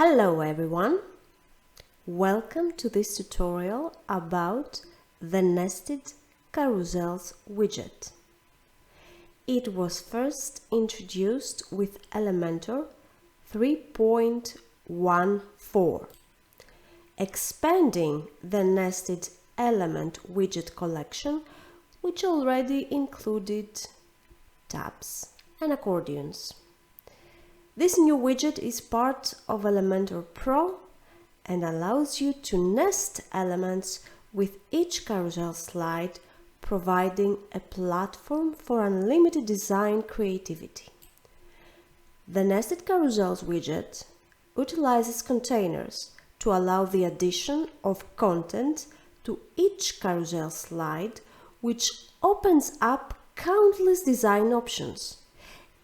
Hello everyone! Welcome to this tutorial about the nested carousels widget. It was first introduced with Elementor 3.14, expanding the nested element widget collection, which already included tabs and accordions. This new widget is part of Elementor Pro and allows you to nest elements with each carousel slide, providing a platform for unlimited design creativity. The Nested Carousels widget utilizes containers to allow the addition of content to each carousel slide, which opens up countless design options.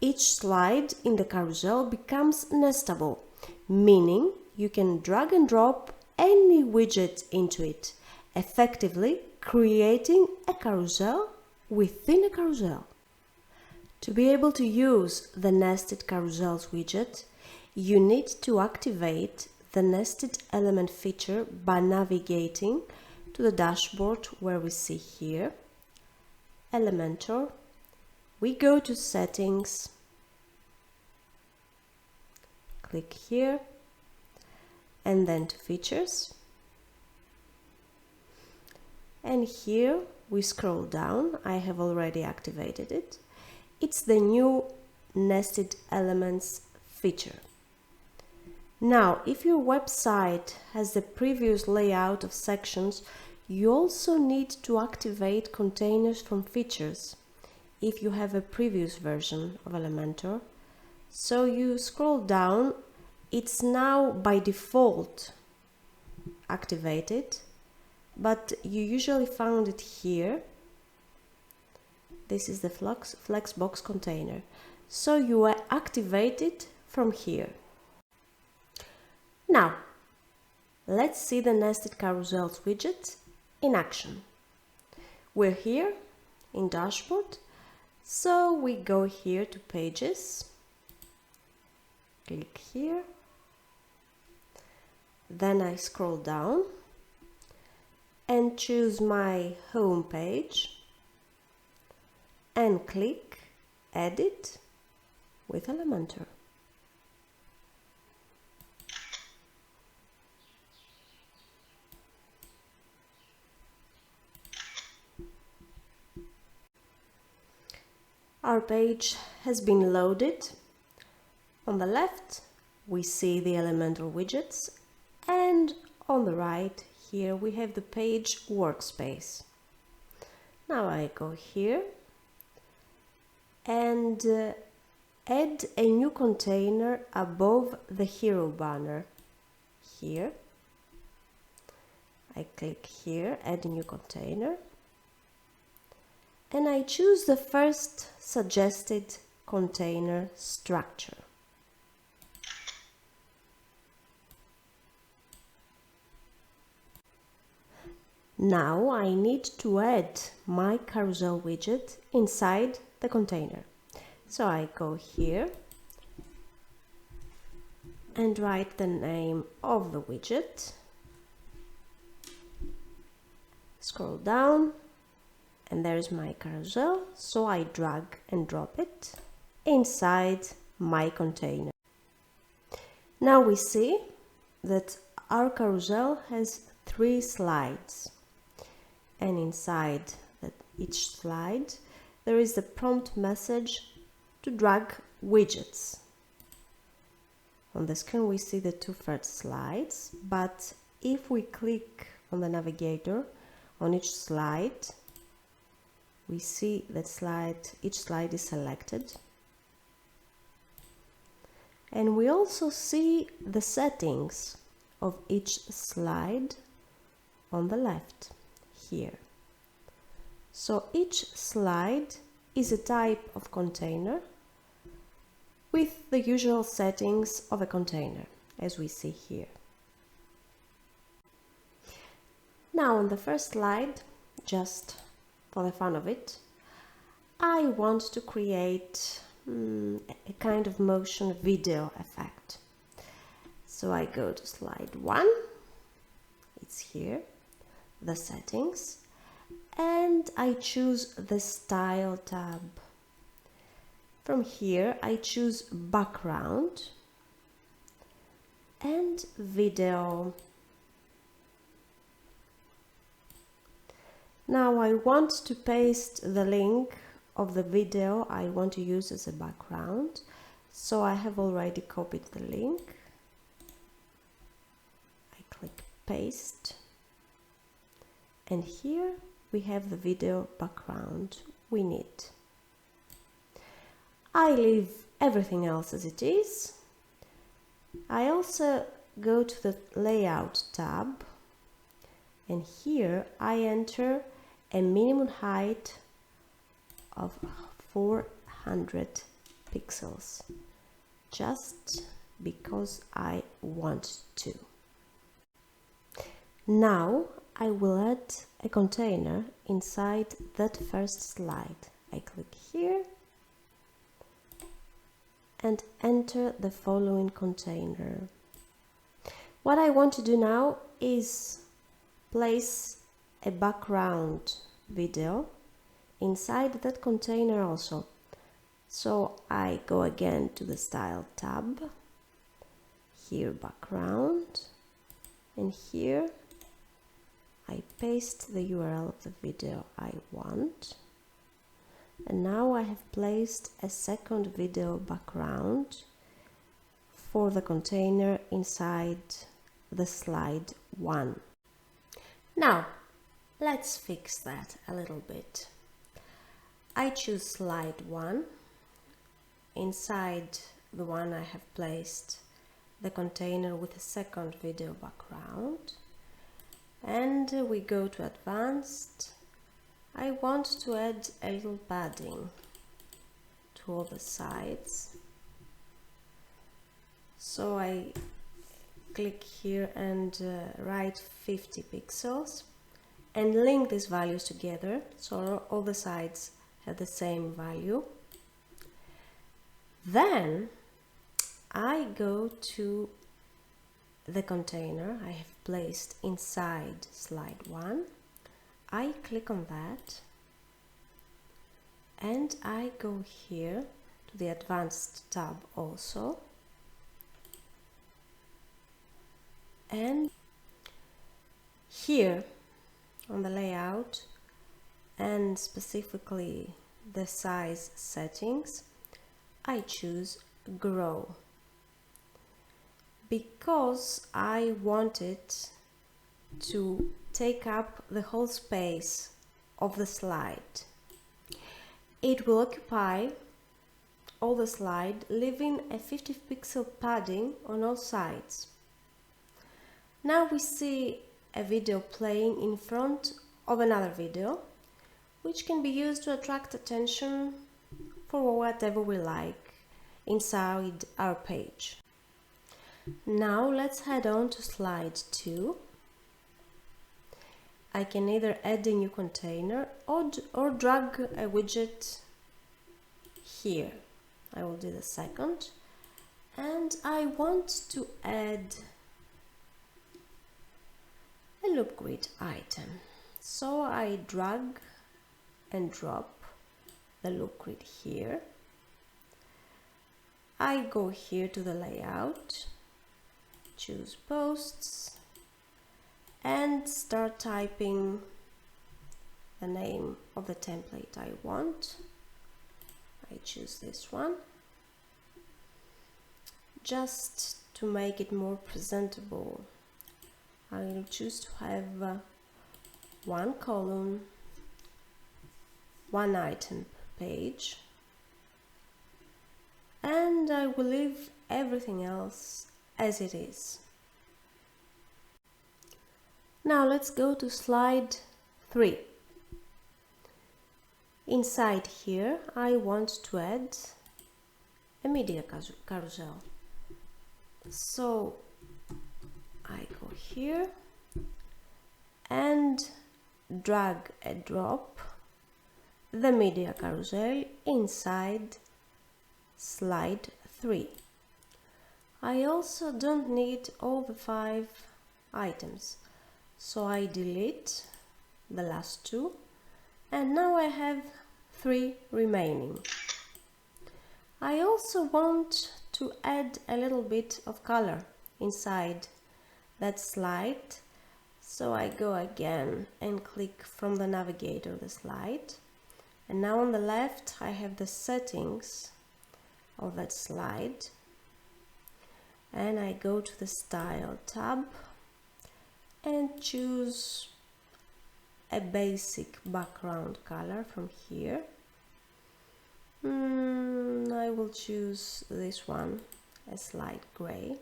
Each slide in the carousel becomes nestable, meaning you can drag and drop any widget into it, effectively creating a carousel within a carousel. To be able to use the Nested Carousels widget, you need to activate the nested element feature by navigating to the dashboard where we see here, Elementor. We go to Settings, click here, and then to Features. And here we scroll down. I have already activated it. It's the new Nested Elements feature. Now, if your website has the previous layout of sections, you also need to activate containers from features if you have a previous version of Elementor. So you scroll down, it's now by default activated, but you usually found it here. This is the Flexbox container. So you activate it from here. Now, let's see the Nested Carousels widget in action. We're here in Dashboard. So we go here to Pages, click here, then I scroll down and choose my home page and click Edit with Elementor. Our page has been loaded. On the left, we see the Elementor widgets, and on the right, here we have the page workspace. Now I go here and add a new container above the hero banner. Here, I click here, add a new container. And I choose the first suggested container structure. Now I need to add my carousel widget inside the container. So I go here and write the name of the widget. Scroll down. And there's my carousel, so I drag and drop it inside my container. Now we see that our carousel has 3 slides, and inside each slide there is the prompt message to drag widgets. On the screen we see the 2 first slides, but if we click on the navigator on each slide, we see that each slide is selected. And we also see the settings of each slide on the left here. So each slide is a type of container with the usual settings of a container, as we see here. Now on the first slide, just for the fun of it, I want to create a kind of motion video effect. So I go to slide 1, it's here, the settings, and I choose the style tab. From here I choose background and video. Now I want to paste the link of the video I want to use as a background, so I have already copied the link. I click paste, and here we have the video background we need. I leave everything else as it is. I also go to the layout tab, and here I enter a minimum height of 400 pixels, just because I want to. Now I will add a container inside that first slide. I click here and enter the following container. What I want to do now is place a background video inside that container also. So I go again to the style tab, here background, and here I paste the URL of the video I want. And now I have placed a second video background for the container inside the slide 1. Now let's fix that a little bit. I choose slide 1. Inside the one I have placed the container with a second video background, and we go to advanced. I want to add a little padding to all the sides, so I click here and write 50 pixels and link these values together so all the sides have the same value. Then I go to the container I have placed inside slide 1. I click on that and I go here to the advanced tab also, and here on the layout and specifically the size settings, I choose grow, because I want it to take up the whole space of the slide. It will occupy all the slide, leaving a 50 pixel padding on all sides. Now we see a video playing in front of another video, which can be used to attract attention for whatever we like inside our page. Now let's head on to slide 2. I can either add a new container or drag a widget here. I will do the second, and I want to add a loop grid item. So I drag and drop the loop grid here. I go here to the layout, choose posts, and start typing the name of the template I want. I choose this one, just to make it more presentable. I will choose to have one column, one item per page, and I will leave everything else as it is. Now let's go to slide 3. Inside here I want to add a media carousel. So I go here and drag and drop the media carousel inside slide 3. I also don't need all the 5 items, so I delete the last 2, and now I have 3 remaining. I also want to add a little bit of color inside that slide, so I go again and click from the navigator the slide, and now on the left I have the settings of that slide, and I go to the Style tab and choose a basic background color from here. I will choose this one, a slight gray.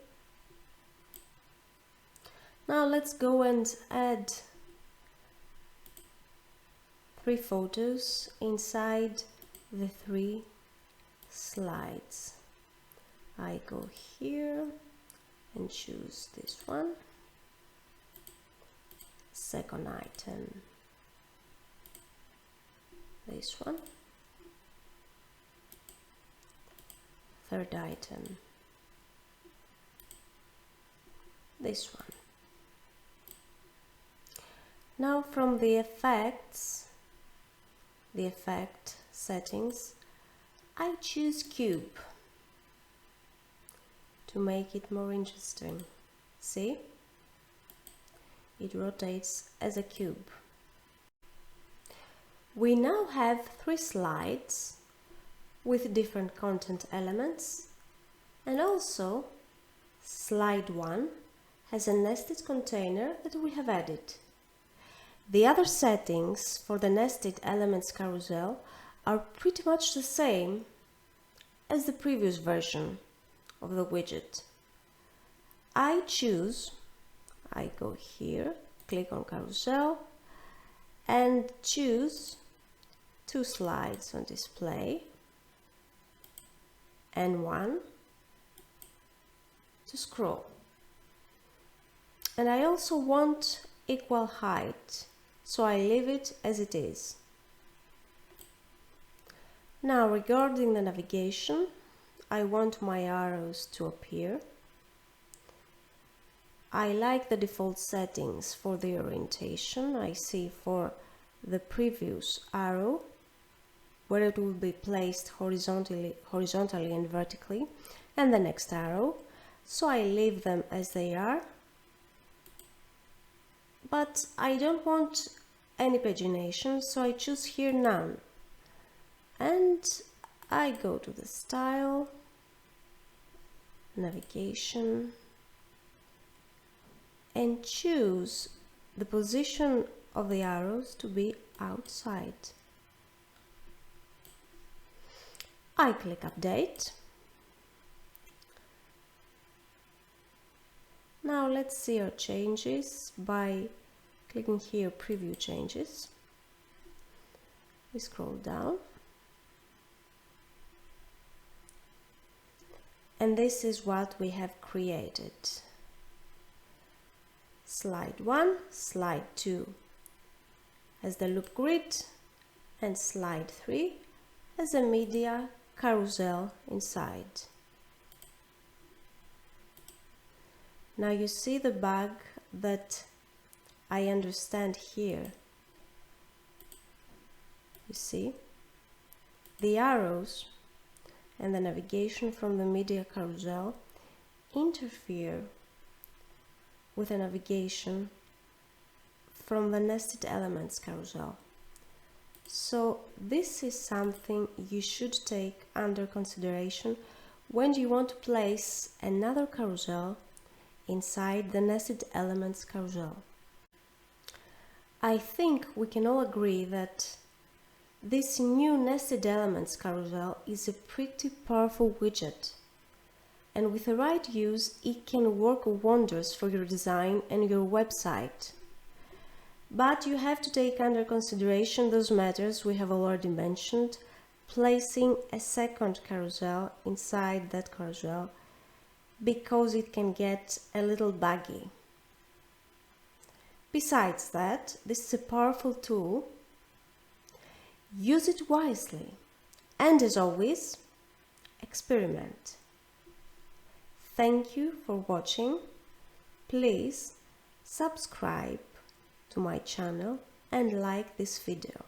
Now let's go and add 3 photos inside the 3 slides. I go here and choose this one. Second item, this one. Third item, this one. Now from the effects, the effect settings, I choose cube to make it more interesting. See? It rotates as a cube. We now have 3 slides with different content elements, and also slide 1 has a nested container that we have added. The other settings for the nested elements carousel are pretty much the same as the previous version of the widget. I go here, click on carousel and choose 2 slides on display and 1 to scroll. And I also want equal height, so I leave it as it is. Now regarding the navigation, I want my arrows to appear. I like the default settings for the orientation. I see for the previous arrow where it will be placed horizontally and vertically, and the next arrow, so I leave them as they are. But I don't want any pagination, so I choose here none, and I go to the Style, Navigation, and choose the position of the arrows to be outside. I click Update. Now let's see our changes by clicking here Preview Changes. We scroll down, and this is what we have created. Slide 1, Slide 2 as the loop grid, and Slide 3 as a media carousel inside. Now you see the bug that I understand here. You see, the arrows and the navigation from the media carousel interfere with the navigation from the nested elements carousel. So this is something you should take under consideration when you want to place another carousel inside the nested elements carousel. I think we can all agree that this new nested elements carousel is a pretty powerful widget, and with the right use it can work wonders for your design and your website. But you have to take under consideration those matters we have already mentioned, placing a second carousel inside that carousel, because it can get a little buggy. Besides that, this is a powerful tool. Use it wisely, and as always, experiment. Thank you for watching. Please subscribe to my channel and like this video.